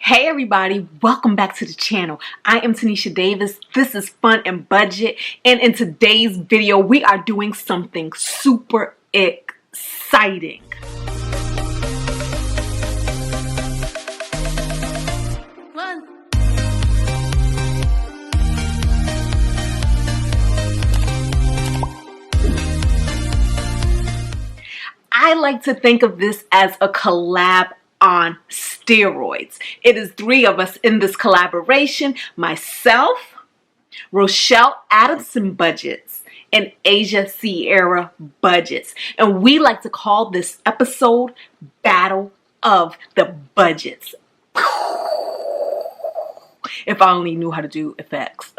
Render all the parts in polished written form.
Hey everybody, welcome back to the channel. I am Tinesha Davis. This is Fun and Budget, and in today's video we are doing something super exciting. I like to think of this as a collab on steroids. It is three of us in this collaboration: myself, Rochelle Adamson Budgets, and Asia Sierra Budgets. And we like to call this episode Battle of the Budgets. If I only knew how to do effects,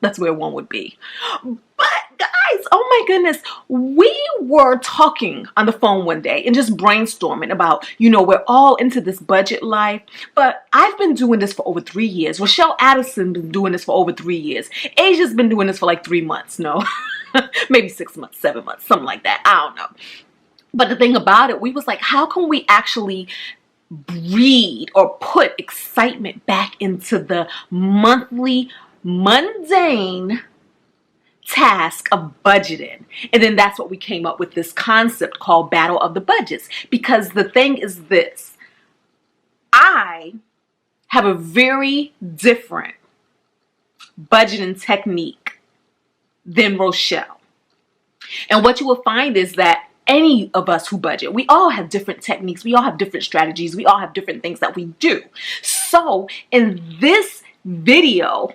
that's where one would be. But guys, oh my goodness, we were talking on the phone one day and just brainstorming about, we're all into this budget life, but I've been doing this for over 3 years. Rochelle Addison's been doing this for over 3 years. Asia's been doing this for like 3 months, no, maybe 6 months, 7 months, something like that. I don't know. But the thing about it, we was like, how can we actually breed or put excitement back into the monthly mundane task of budgeting? And then that's what we came up with, this concept called Battle of the Budgets. Because the thing is this: I have a very different budgeting technique than Rochelle. And what you will find is that any of us who budget, we all have different techniques, we all have different strategies, we all have different things that we do. So in this video,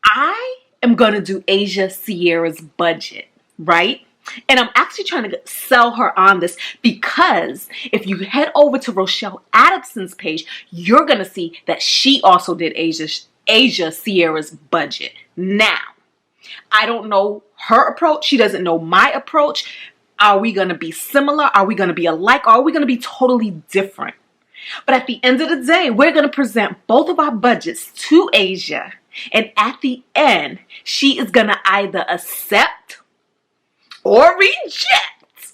I am going to do Asia Sierra's budget, right? And I'm actually trying to sell her on this, because if you head over to Rochelle Adamson's page, you're going to see that she also did Asia Sierra's budget. Now, I don't know her approach. She doesn't know my approach. Are we going to be similar? Are we going to be alike? Or are we going to be totally different? But at the end of the day, we're going to present both of our budgets to Asia. And at the end, she is going to either accept or reject,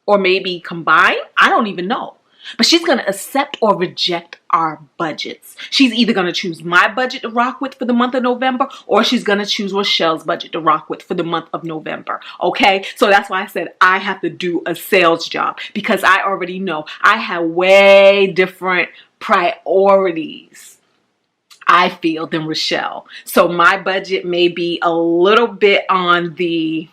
or maybe combine. I don't even know. But she's going to accept or reject our budgets. She's either going to choose my budget to rock with for the month of November, or she's going to choose Rochelle's budget to rock with for the month of November. Okay? So that's why I said I have to do a sales job, because I already know I have way different priorities, I feel, than Rochelle. So my budget may be a little bit on the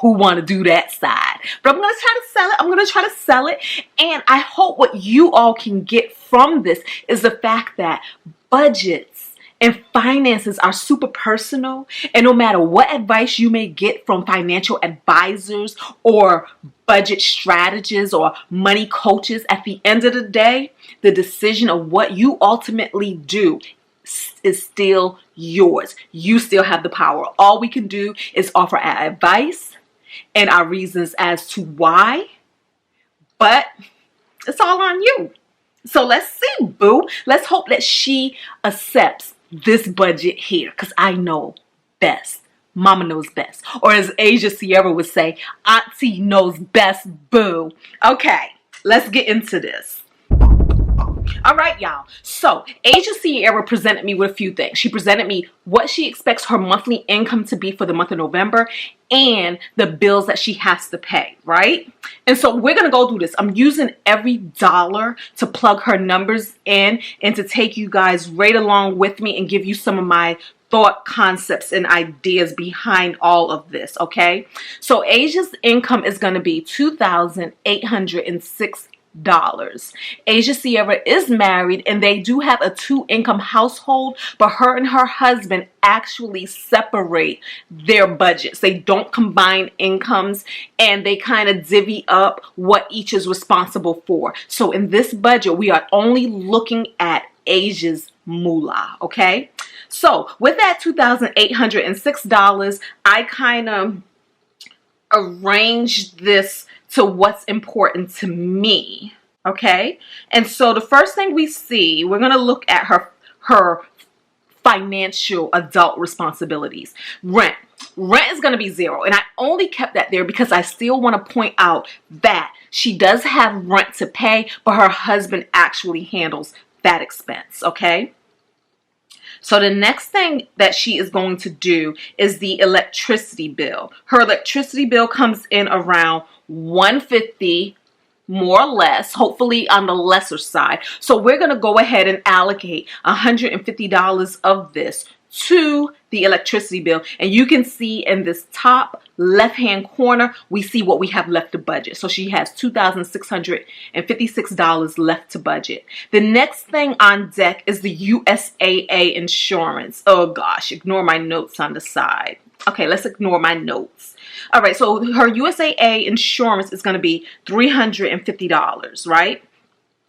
who want to do that side. But I'm going to try to sell it. I'm going to try to sell it. And I hope what you all can get from this is the fact that budgets and finances are super personal. And no matter what advice you may get from financial advisors or budget strategists or money coaches, at the end of the day, the decision of what you ultimately do is still yours. You still have the power. All we can do is offer our advice and our reasons as to why, but it's all on you. So let's see, boo. Let's hope that she accepts this budget here, because I know best. Mama knows best. Or as Asia Sierra would say, Auntie knows best, boo. Okay, let's get into this. All right, y'all. So Asia Sierra presented me with a few things. She presented me what she expects her monthly income to be for the month of November and the bills that she has to pay, right? And so we're going to go through this. I'm using every dollar to plug her numbers in and to take you guys right along with me and give you some of my thought concepts and ideas behind all of this, okay? So Asia's income is going to be $2,806. Asia Sierra is married, and they do have a 2-income household, but her and her husband actually separate their budgets. They don't combine incomes, and they kind of divvy up what each is responsible for. So in this budget, we are only looking at Asia's moolah, okay? So with that $2,806, I kind of arranged this to what's important to me, okay? And so the first thing we see, we're going to look at her financial adult responsibilities. Rent. Rent is going to be zero. And I only kept that there because I still want to point out that she does have rent to pay, but her husband actually handles that expense, okay? So the next thing that she is going to do is the electricity bill. Her electricity bill comes in around $150, more or less, hopefully on the lesser side. So we're going to go ahead and allocate $150 of this to the electricity bill. And you can see in this top left hand corner, we see what we have left to budget. So she has $2,656 left to budget. The next thing on deck is the USAA insurance. Oh gosh, ignore my notes on the side. Okay, let's ignore my notes. All right, so her USAA insurance is going to be $350, right?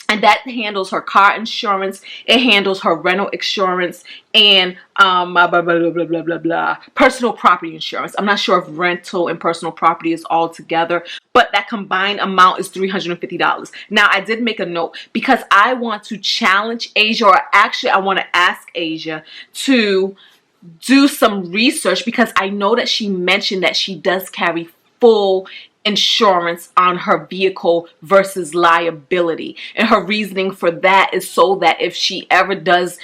And that handles her car insurance. It handles her rental insurance and blah, blah, blah, blah, blah, blah, blah, personal property insurance. I'm not sure if rental and personal property is all together, but that combined amount is $350. Now, I did make a note because I want to challenge Asia, or actually I want to ask Asia to do some research, because I know that she mentioned that she does carry full insurance on her vehicle versus liability. And her reasoning for that is so that if she ever does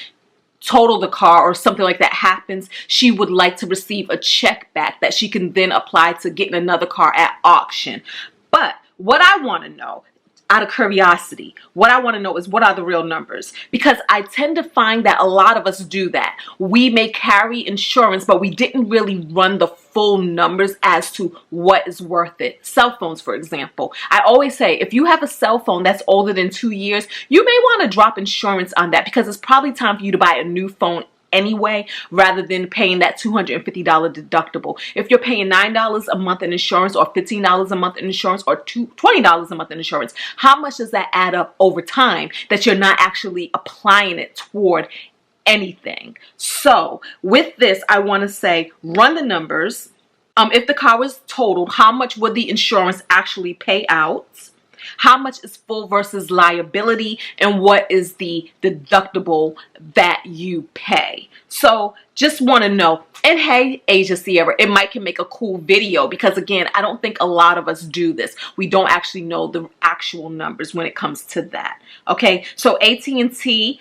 total the car or something like that happens, she would like to receive a check back that she can then apply to getting another car at auction. But what I want to know, out of curiosity, what I want to know is, what are the real numbers? Because I tend to find that a lot of us do that. We may carry insurance, but we didn't really run the full numbers as to what is worth it. Cell phones, for example. I always say, if you have a cell phone that's older than 2 years, you may want to drop insurance on that, because it's probably time for you to buy a new phone anyway, rather than paying that $250 deductible. If you're paying $9 a month in insurance, or $15 a month in insurance, or $20 a month in insurance, how much does that add up over time that you're not actually applying it toward anything? So with this, I want to say, run the numbers. If the car was totaled, how much would the insurance actually pay out? How much is full versus liability, and what is the deductible that you pay? So just want to know. And hey, Asia Sierra, it might can make a cool video, because again, I don't think a lot of us do this. We don't actually know the actual numbers when it comes to that. Okay, so AT&T,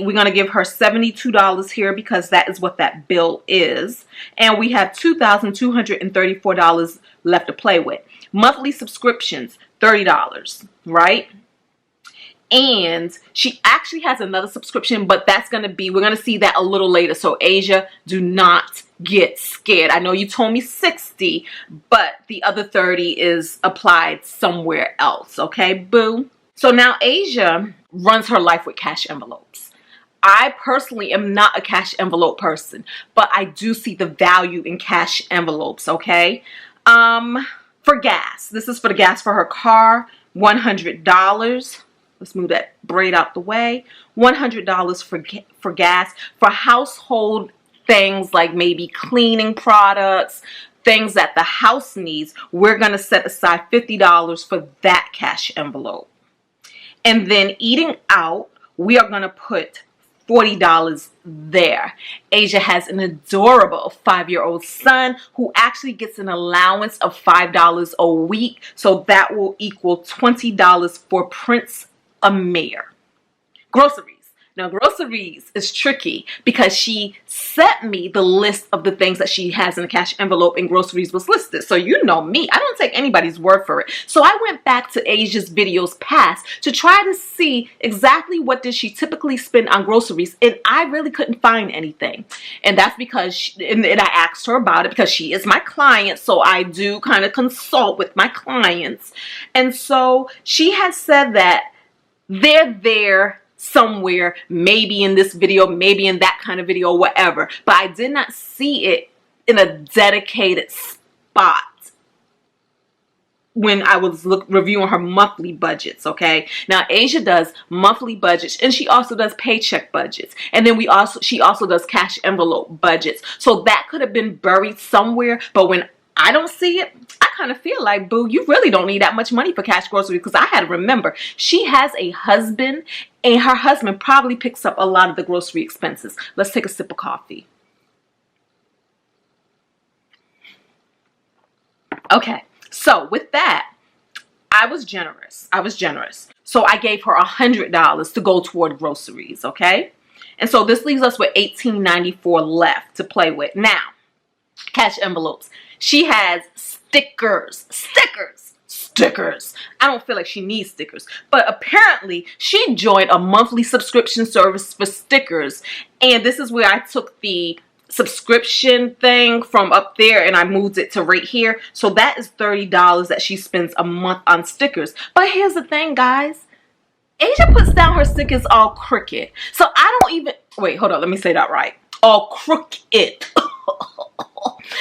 we're going to give her $72 here, because that is what that bill is. And we have $2,234 left to play with. Monthly subscriptions, $30, right? And she actually has another subscription, but that's going to be, we're going to see that a little later. So Asia, do not get scared. I know you told me 60, but the other 30 is applied somewhere else. Okay, boo? So now Asia runs her life with cash envelopes. I personally am not a cash envelope person, but I do see the value in cash envelopes, okay? For gas, this is for the gas for her car, $100. Let's move that braid out the way. $100 for gas. For household things like maybe cleaning products, things that the house needs, we're going to set aside $50 for that cash envelope. And then eating out, we are going to put $40 there. Asia has an adorable 5-year-old son who actually gets an allowance of $5 a week. So that will equal $20 for Prince Amir. Groceries. Now, groceries is tricky because she sent me the list of the things that she has in the cash envelope, and groceries was listed. So you know me, I don't take anybody's word for it. So I went back to Asia's videos past to try to see exactly what did she typically spend on groceries, and I really couldn't find anything. And that's because, and I asked her about it because she is my client, so I do kind of consult with my clients. And so she has said that they're there somewhere, maybe in this video, maybe in that kind of video, whatever, but I did not see it in a dedicated spot when I was reviewing her monthly budgets. Okay, now Asia does monthly budgets, and she also does paycheck budgets, and then she also does cash envelope budgets. So that could have been buried somewhere, but when I don't see it. I kind of feel like, boo, you really don't need that much money for cash groceries, because I had to remember she has a husband, and her husband probably picks up a lot of the grocery expenses. Let's take a sip of coffee. Okay, so with that, I was generous. So I gave her $100 to go toward groceries, okay? And so this leaves us with $18.94 left to play with. Now, cash envelopes. She has stickers. I don't feel like she needs stickers, but apparently she joined a monthly subscription service for stickers. And this is where I took the subscription thing from up there and I moved it to right here. So that is $30 that she spends a month on stickers. But here's the thing, guys. Asia puts down her stickers all crooked. So I don't even, wait, hold on, let me say that right. All crooked.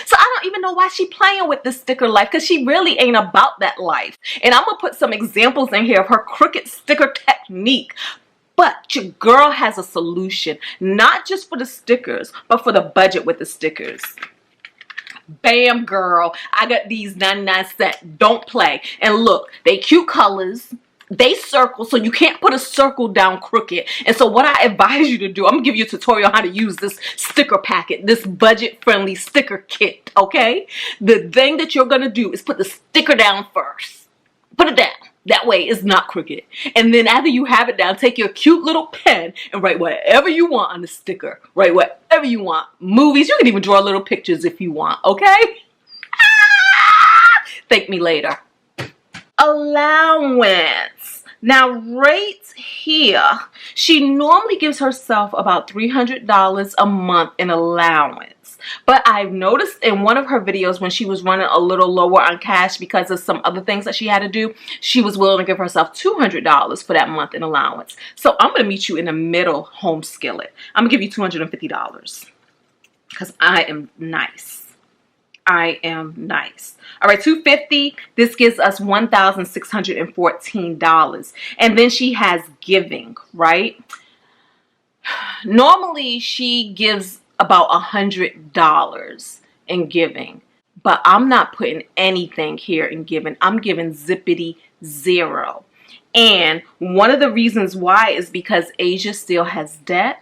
So I don't even know why she playing with this sticker life, because she really ain't about that life. And I'm going to put some examples in here of her crooked sticker technique. But your girl has a solution, not just for the stickers, but for the budget with the stickers. Bam, girl. I got these 99-cent. Don't play. And look, they cute colors. They circle, so you can't put a circle down crooked. And so what I advise you to do, I'm going to give you a tutorial on how to use this sticker packet, this budget-friendly sticker kit, okay? The thing that you're going to do is put the sticker down first. Put it down. That way it's not crooked. And then after you have it down, take your cute little pen and write whatever you want on the sticker. Write whatever you want. Movies, you can even draw little pictures if you want, okay? Thank me later. Allowance. Now right here, she normally gives herself about $300 a month in allowance. But I've noticed in one of her videos when she was running a little lower on cash because of some other things that she had to do, she was willing to give herself $200 for that month in allowance. So I'm going to meet you in the middle, home skillet. I'm going to give you $250 because I am nice. I am nice. All right, $250. This gives us $1,614. And then she has giving, right? Normally, she gives about $100 in giving. But I'm not putting anything here in giving. I'm giving zippity zero. And one of the reasons why is because Asia still has debt.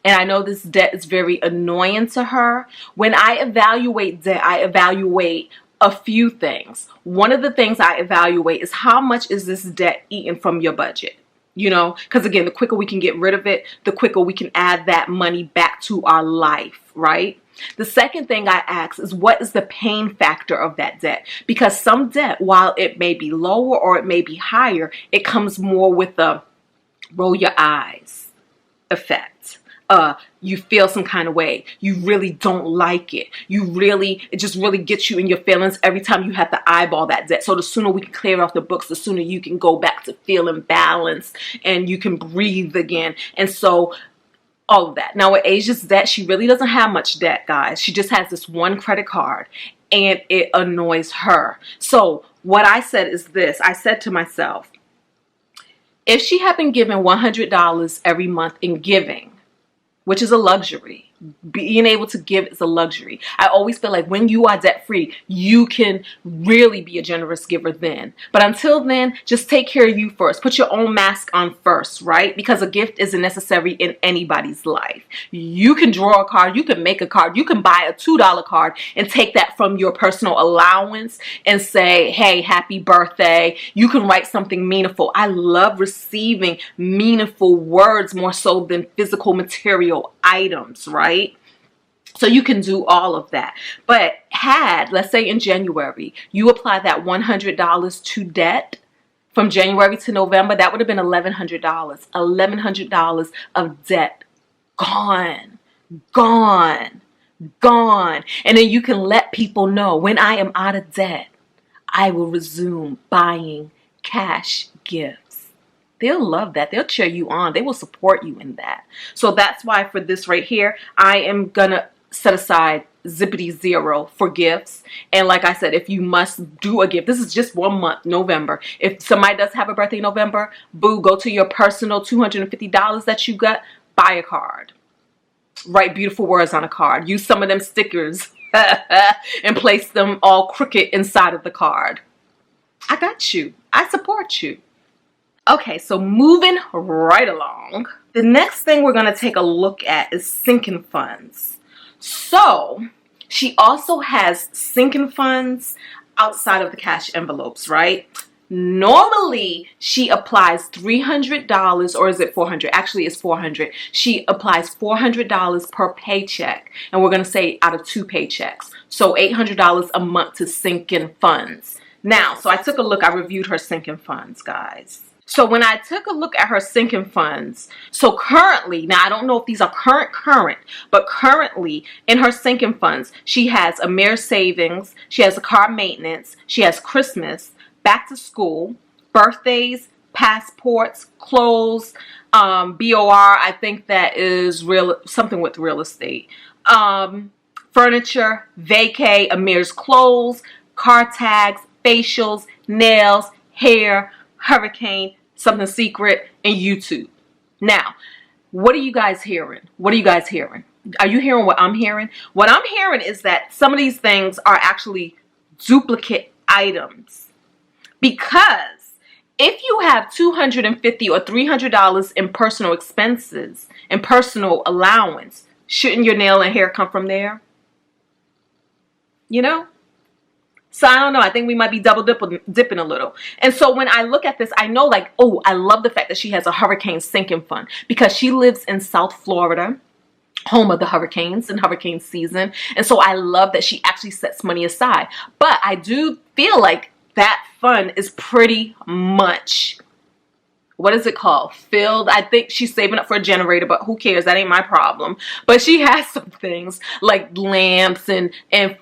And I know this debt is very annoying to her. When I evaluate debt, I evaluate a few things. One of the things I evaluate is how much is this debt eating from your budget? You know, because again, the quicker we can get rid of it, the quicker we can add that money back to our life, right? The second thing I ask is, what is the pain factor of that debt? Because some debt, while it may be lower or it may be higher, it comes more with the roll your eyes effect. You feel some kind of way. You really don't like it. It just really gets you in your feelings every time you have to eyeball that debt. So the sooner we can clear off the books, the sooner you can go back to feeling balanced and you can breathe again. And so all of that. Now with Asia's debt, she really doesn't have much debt, guys. She just has this one credit card and it annoys her. So what I said is this. I said to myself, if she had been given $100 every month in giving, which is a luxury. Being able to give is a luxury. I always feel like when you are debt free, you can really be a generous giver then. But until then, just take care of you first. Put your own mask on first, right? Because a gift isn't necessary in anybody's life. You can draw a card. You can make a card. You can buy a $2 card and take that from your personal allowance and say, hey, happy birthday. You can write something meaningful. I love receiving meaningful words more so than physical material items, right? So you can do all of that. But let's say in January, you apply that $100 to debt from January to November, that would have been $1,100. $1,100 of debt gone. And then you can let people know, when I am out of debt, I will resume buying cash gifts. They'll love that. They'll cheer you on. They will support you in that. So that's why for this right here, I am going to set aside zippity zero for gifts. And like I said, if you must do a gift, this is just 1 month, November. If somebody does have a birthday in November, boo, go to your personal $250 that you got, buy a card. Write beautiful words on a card. Use some of them stickers and place them all crooked inside of the card. I got you. I support you. Okay, so moving right along. The next thing we're going to take a look at is sinking funds. So she also has sinking funds outside of the cash envelopes, right? Normally, she applies $300, or is it $400? Actually, it's $400. She applies $400 per paycheck, and we're going to say out of 2 paychecks. So $800 a month to sinking funds. Now, so I took a look. I reviewed her sinking funds, guys. So when I took a look at her sinking funds, so currently, now I don't know if these are current, but currently in her sinking funds, she has a mere savings, she has a car maintenance, she has Christmas, back to school, birthdays, passports, clothes, BOR, I think that is something with real estate, furniture, vacay, Amir's clothes, car tags, facials, nails, hair, hurricane, something secret, and YouTube. Now, what are you guys hearing? What are you guys hearing? Are you hearing what I'm hearing? What I'm hearing is that some of these things are actually duplicate items. Because if you have $250 or $300 in personal expenses and personal allowance, shouldn't your nail and hair come from there? You know? So I don't know. I think we might be double dipping a little. And so when I look at this, I know like, oh, I love the fact that she has a hurricane sinking fund because she lives in South Florida, home of the hurricanes and hurricane season. And so I love that she actually sets money aside. But I do feel like that fund is pretty much, what is it called? Filled. I think she's saving up for a generator, but who cares? That ain't my problem. But she has some things like lamps and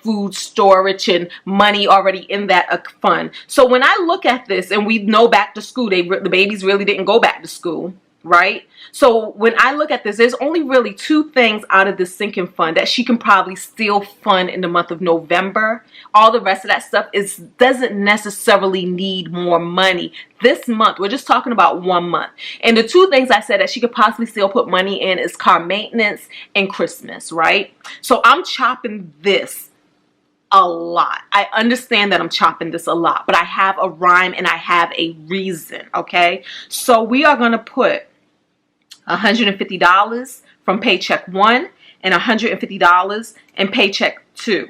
food storage and money already in that fund. So when I look at this, and we know back to school, the babies really didn't go back to school, right? So when I look at this, there's only really 2 things out of this sinking fund that she can probably still fund in the month of November. All the rest of that stuff doesn't necessarily need more money. This month, we're just talking about 1 month. And the 2 things I said that she could possibly still put money in is car maintenance and Christmas, right? So I'm chopping this a lot. I understand that I'm chopping this a lot, but I have a rhyme and I have a reason, okay? So we are going to put $150 from paycheck 1 and $150 in paycheck 2.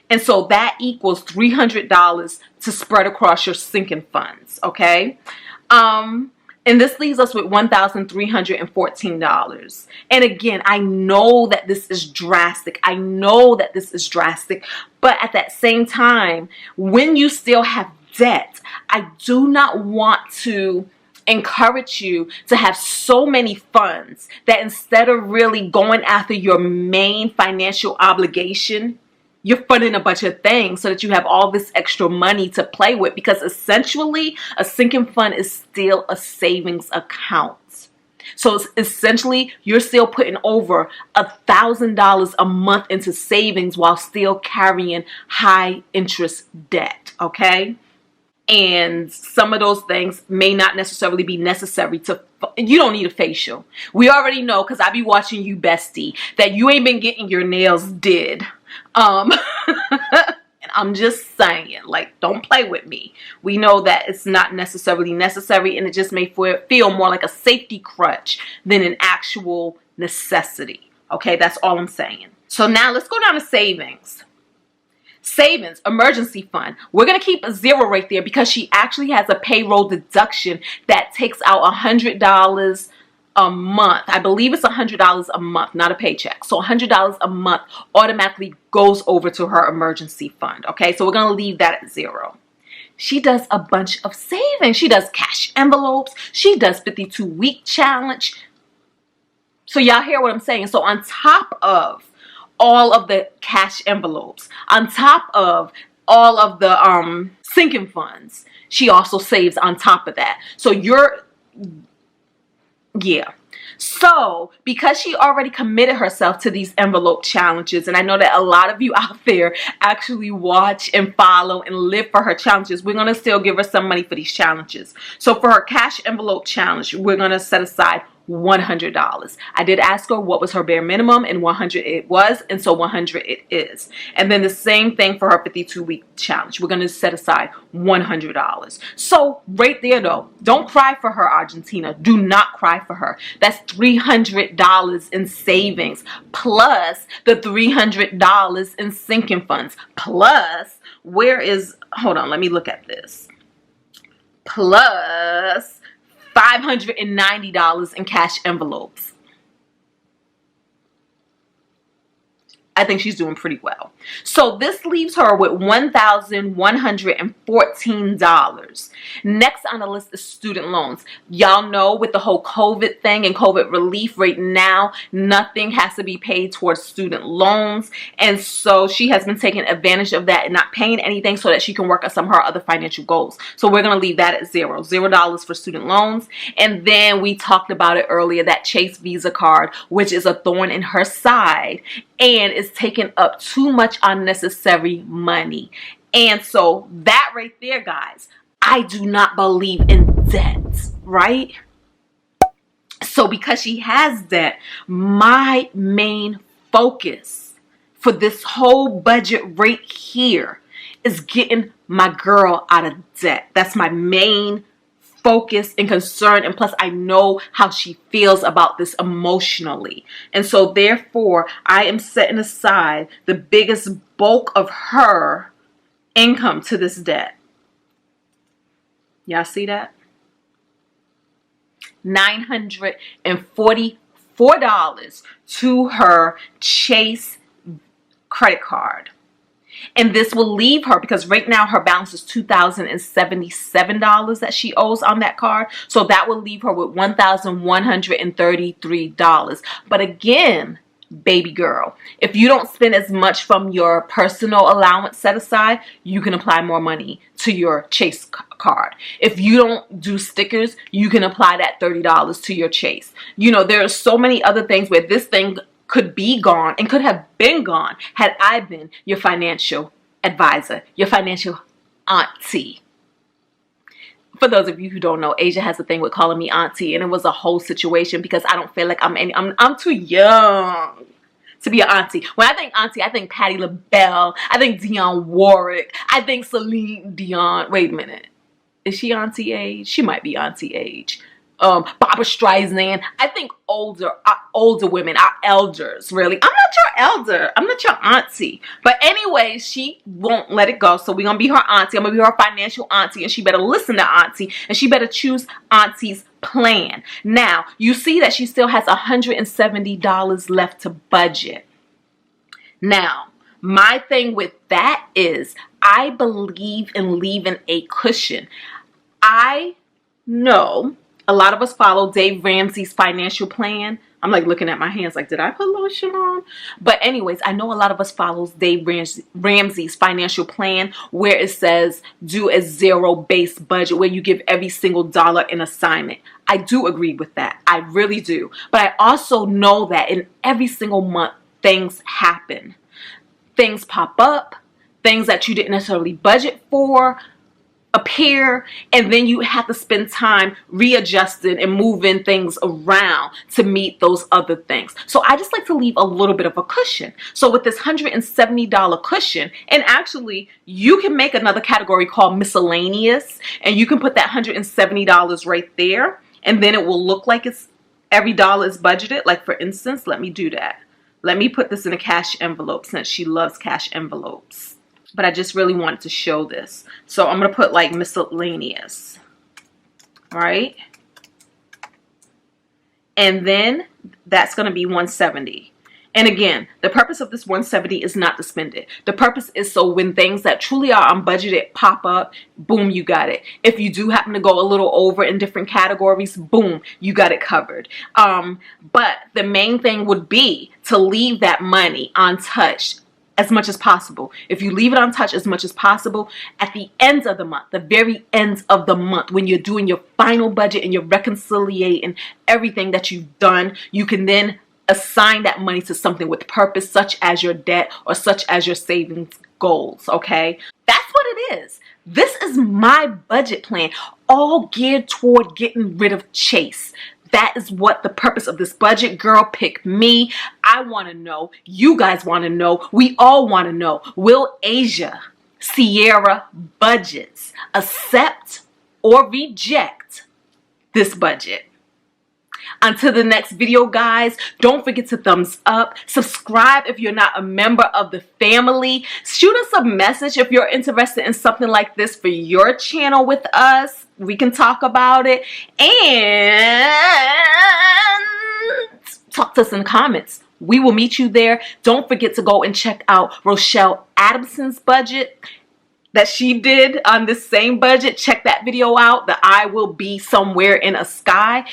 And so that equals $300 to spread across your sinking funds, okay? And this leaves us with $1,314. And again, I know that this is drastic. I know that this is drastic. But at that same time, when you still have debt, I do not want to encourage you to have so many funds that instead of really going after your main financial obligation, you're funding a bunch of things so that you have all this extra money to play with, because essentially a sinking fund is still a savings account. So it's essentially you're still putting over $1,000 a month into savings while still carrying high interest debt, okay? And some of those things may not necessarily be necessary you don't need a facial. We already know, because I be watching you, bestie, that you ain't been getting your nails did. And I'm just saying, like, don't play with me. We know that it's not necessarily necessary, and it just may feel more like a safety crutch than an actual necessity. Okay, that's all I'm saying. So now let's go down to savings. Savings, emergency fund. We're going to keep a 0 right there because she actually has a payroll deduction that takes out $100 a month. I believe it's $100 a month, not a paycheck. So $100 a month automatically goes over to her emergency fund. Okay, so we're going to leave that at 0. She does a bunch of savings. She does cash envelopes. She does 52-week challenge. So y'all hear what I'm saying? So on top of all of the cash envelopes, on top of all of the sinking funds, she also saves on top of that. So yeah. So, because she already committed herself to these envelope challenges, and I know that a lot of you out there actually watch and follow and live for her challenges, we're going to still give her some money for these challenges. So for her cash envelope challenge, we're going to set aside $100. I did ask her what was her bare minimum, and 100 it was, and so 100 it is. And then the same thing for her 52-week challenge. We're going to set aside $100. So right there though, don't cry for her, Argentina. Do not cry for her. That's $300 in savings, plus the $300 in sinking funds, plus hold on, let me look at this, plus $590 in cash envelopes. I think she's doing pretty well. So this leaves her with $1,114. Next on the list is student loans. Y'all know with the whole COVID thing and COVID relief right now, nothing has to be paid towards student loans. And so she has been taking advantage of that and not paying anything so that she can work on some of her other financial goals. So we're going to leave that at $0 for student loans. And then we talked about it earlier, that Chase Visa card, which is a thorn in her side and is taking up too much unnecessary money. And so that right there, guys, I do not believe in debt, right? So because she has debt, my main focus for this whole budget right here is getting my girl out of debt. That's my main focus and concern, and plus I know how she feels about this emotionally, and so therefore I am setting aside the biggest bulk of her income to this debt. Y'all see that? $944 to her Chase credit card. And this will leave her, because right now her balance is $2,077 that she owes on that card. So that will leave her with $1,133. But again, baby girl, if you don't spend as much from your personal allowance set aside, you can apply more money to your Chase card. If you don't do stickers, you can apply that $30 to your Chase. You know, there are so many other things where this thing could be gone and could have been gone had I been your financial advisor, your financial auntie. For those of you who don't know, Asia has a thing with calling me auntie, and it was a whole situation because I don't feel like I'm too young to be an auntie. When I think auntie, I think Patti LaBelle, I think Dionne Warwick, I think Celine Dion. Wait a minute, is she auntie age? She might be auntie age. Barbara Streisand. I think older women are elders, really. I'm not your elder. I'm not your auntie. But anyway, she won't let it go. So we're going to be her auntie. I'm going to be her financial auntie. And she better listen to auntie. And she better choose auntie's plan. Now, you see that she still has $170 left to budget. Now, my thing with that is I believe in leaving a cushion. I know a lot of us follow Dave Ramsey's financial plan. I'm like looking at my hands like, did I put lotion on? But anyways, I know a lot of us follows Dave Ramsey's financial plan, where it says do a zero-based budget, where you give every single dollar an assignment. I do agree with that. I really do. But I also know that in every single month, things happen. Things pop up. Things that you didn't necessarily budget for appear, and then you have to spend time readjusting and moving things around to meet those other things. So I just like to leave a little bit of a cushion. So with this $170 cushion, and actually you can make another category called miscellaneous, and you can put that $170 right there, and then it will look like it's every dollar is budgeted. Like for instance, let me do that. Let me put this in a cash envelope since she loves cash envelopes. But I just really wanted to show this. So I'm going to put like miscellaneous, right? And then that's going to be $170. And again, the purpose of this $170 is not to spend it. The purpose is so when things that truly are unbudgeted pop up, boom, you got it. If you do happen to go a little over in different categories, boom, you got it covered. But the main thing would be to leave that money untouched as much as possible. If you leave it untouched as much as possible, at the ends of the month, the very ends of the month, when you're doing your final budget and you're reconciliating everything that you've done, you can then assign that money to something with purpose, such as your debt or such as your savings goals, okay? That's what it is. This is my budget plan, all geared toward getting rid of Chase. That is what the purpose of this budget. Girl, pick me. I want to know. You guys want to know. We all want to know. Will Asia, Sierra budgets accept or reject this budget? Until the next video, guys, don't forget to thumbs up. Subscribe if you're not a member of the family. Shoot us a message if you're interested in something like this for your channel with us. We can talk about it. And talk to us in the comments. We will meet you there. Don't forget to go and check out Rochelle Adamson's budget that she did on this same budget. Check that video out. The I will be somewhere in a sky.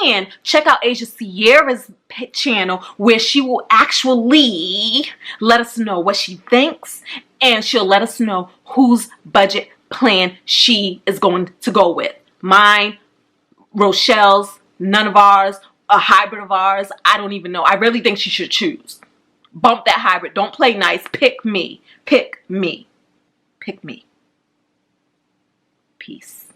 And check out Asia Sierra's channel, where she will actually let us know what she thinks, and she'll let us know whose budget plan she is going to go with. Mine, Rochelle's, none of ours, a hybrid of ours. I don't even know. I really think she should choose. Bump that hybrid. Don't play nice. Pick me. Pick me. Pick me. Peace.